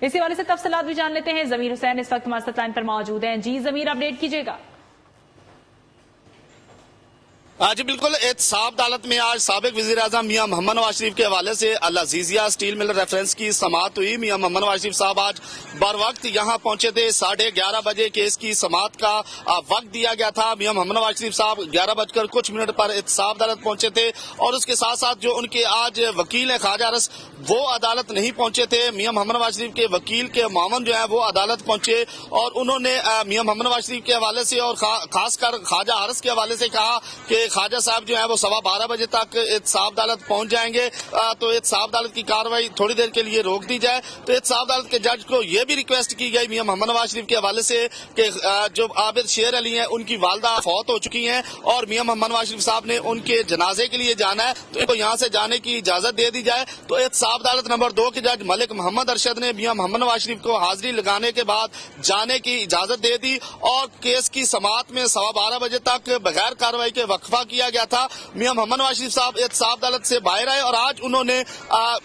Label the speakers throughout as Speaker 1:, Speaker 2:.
Speaker 1: اسی حوالے سے تفصیلات بھی جان لیتے ہیں. ضمیر حسین اس وقت ہمارے ساتھ لائن پر موجود ہیں. جی ضمیر، اپڈیٹ کیجیے گا.
Speaker 2: جی بالکل، احتساب عدالت میں آج سابق وزیر اعظم میاں محمد نواز شریف کے حوالے سے العزیزیہ اسٹیل مل ریفرنس کی سماعت ہوئی. میاں محمد نواز شریف صاحب آج بر وقت یہاں پہنچے تھے. 11:30 بجے کیس کی سماعت کا وقت دیا گیا تھا. میاں محمد نواز شریف صاحب 11:00 پر احتساب عدالت پہنچے تھے، اور اس کے ساتھ ساتھ جو ان کے آج وکیل ہیں خواجہ ارس، وہ عدالت نہیں پہنچے تھے. میاں محمد نواز شریف کے وکیل کے معاون جو ہیں وہ عدالت پہنچے، اور انہوں نے میاں محمد نواز شریف کے حوالے سے اور خاص کر خواجہ ارس کے حوالے سے کہا کہ خواجہ صاحب جو ہے وہ 12:15 بجے تک احتساب عدالت پہنچ جائیں گے، تو احتساب عدالت کی کاروائی تھوڑی دیر کے لیے روک دی جائے. تو احتساب عدالت کے جج کو یہ بھی ریکویسٹ کی گئی میاں محمد نواز شریف کے حوالے سے کہ جو عابد شیر علی ہیں ان کی والدہ فوت ہو چکی ہیں، اور میاں محمد نواز شریف صاحب نے ان کے جنازے کے لیے جانا ہے، تو ان کو یہاں سے جانے کی اجازت دے دی جائے. تو احتساب عدالت نمبر 2 کے جج ملک محمد ارشد نے میاں محمد نواز شریف کو حاضری لگانے کے بعد جانے کی اجازت دے دی، اور کیس کی سماعت میں 12:15 بجے تک بغیر کاروائی کے وقفہ کیا گیا تھا. میاں محمد نواز شریف صاحب احتساب عدالت سے باہر آئے، اور آج انہوں نے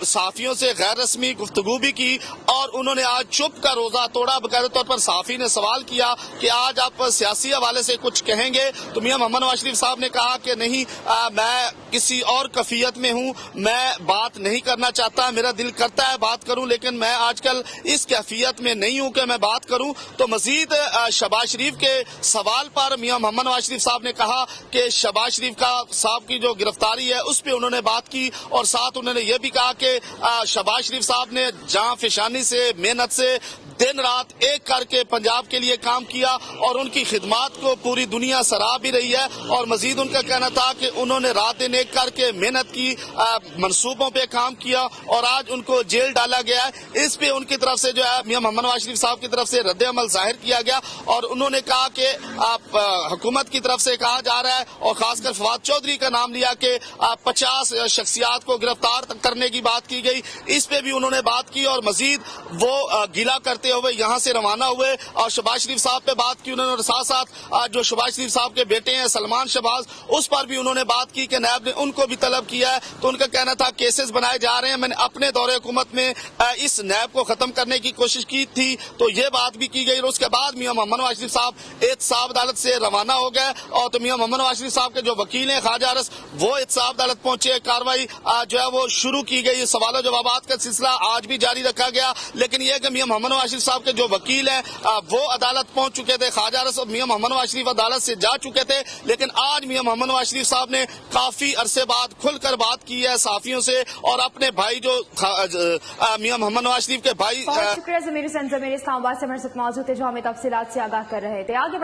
Speaker 2: صحافیوں سے غیر رسمی گفتگو بھی کی، اور انہوں نے آج چپ کا روزہ توڑا. باقاعدہ طور پر صحافی نے سوال کیا کہ آج آپ سیاسی حوالے سے کچھ کہیں گے، تو میاں محمد نواز شریف صاحب نے کہا کہ نہیں، میں کسی اور کیفیت میں ہوں، میں بات نہیں کرنا چاہتا، میرا دل کرتا ہے بات کروں، لیکن میں آج کل اس کیفیت میں نہیں ہوں کہ میں بات کروں. تو مزید شہباز شریف کے سوال پر میاں محمد نواز شریف صاحب نے کہا کہ شہباز شریف صاحب کی جو گرفتاری ہے اس پہ انہوں نے بات کی، اور ساتھ انہوں نے یہ بھی کہا کہ شہباز شریف صاحب نے جاں فشانی سے، محنت سے دن رات ایک کر کے پنجاب کے لیے کام کیا، اور ان کی خدمات کو پوری دنیا سراہ بھی رہی ہے. اور مزید ان کا کہنا تھا کہ انہوں نے رات دن ایک کر کے محنت کی، منصوبوں پہ کام کیا، اور آج ان کو جیل ڈالا گیا ہے. اس پہ ان کی طرف سے جو ہے میاں محمد نواز شریف صاحب کی طرف سے رد عمل ظاہر کیا گیا، اور انہوں نے کہا کہ حکومت کی طرف سے کہا جا رہا ہے، اور خاص کر فواد چودھری کا نام لیا کہ 50 شخصیات کو گرفتار کرنے کی بات کی گئی. اس پہ بھی انہوں نے بات کی، اور مزید وہ گلہ کرتے ہوئے یہاں سے روانہ ہوئے، اور شہباز شریف صاحب پہ بات کی انہوں نے. ساتھ ساتھ جو شہباز شریف صاحب کے بیٹے ہیں سلمان شہباز، اس پر بھی انہوں نے بات کی کہ نیب نے ان کو بھی طلب کیا ہے. تو ان کا کہنا تھا کیسز بنائے جا رہے ہیں، میں نے اپنے دور حکومت میں اس نیب کو ختم کرنے کی کوشش کی تھی، تو یہ بات بھی کی گئی. اور اس کے بعد میاں محمد نواز شریف صاحب احتساب عدالت سے روانہ ہو گئے، اور تو میاں محمد نواز شریف صاحب کے جو وکیل ہیں خواجہ ارس، وہ احتساب عدالت پہنچے. کاروائی جو ہے وہ شروع کی گئی. سوال و جوابات کا سلسلہ آج بھی جاری رکھا گیا، لیکن یہ کہ میاں محمد نواز شریف صاحب کے جو وکیل ہیں وہ عدالت پہنچ چکے تھے. خواجہ ارس اور میاں محمد نواز شریف عدالت سے جا چکے تھے، لیکن آج میاں محمد نواز شریف صاحب نے کافی عرصے بعد کھل کر بات کی ہے صحافیوں سے، اور اپنے بھائی جو میاں محمد نواز شریف کے بھائی.
Speaker 1: بہت شکریہ ضمیر حسین، ضمیر اسلام آباد سے ہمارے ساتھ موجود تھے جو ہمیں تفصیلات سے آگاہ کر رہے تھے. آگے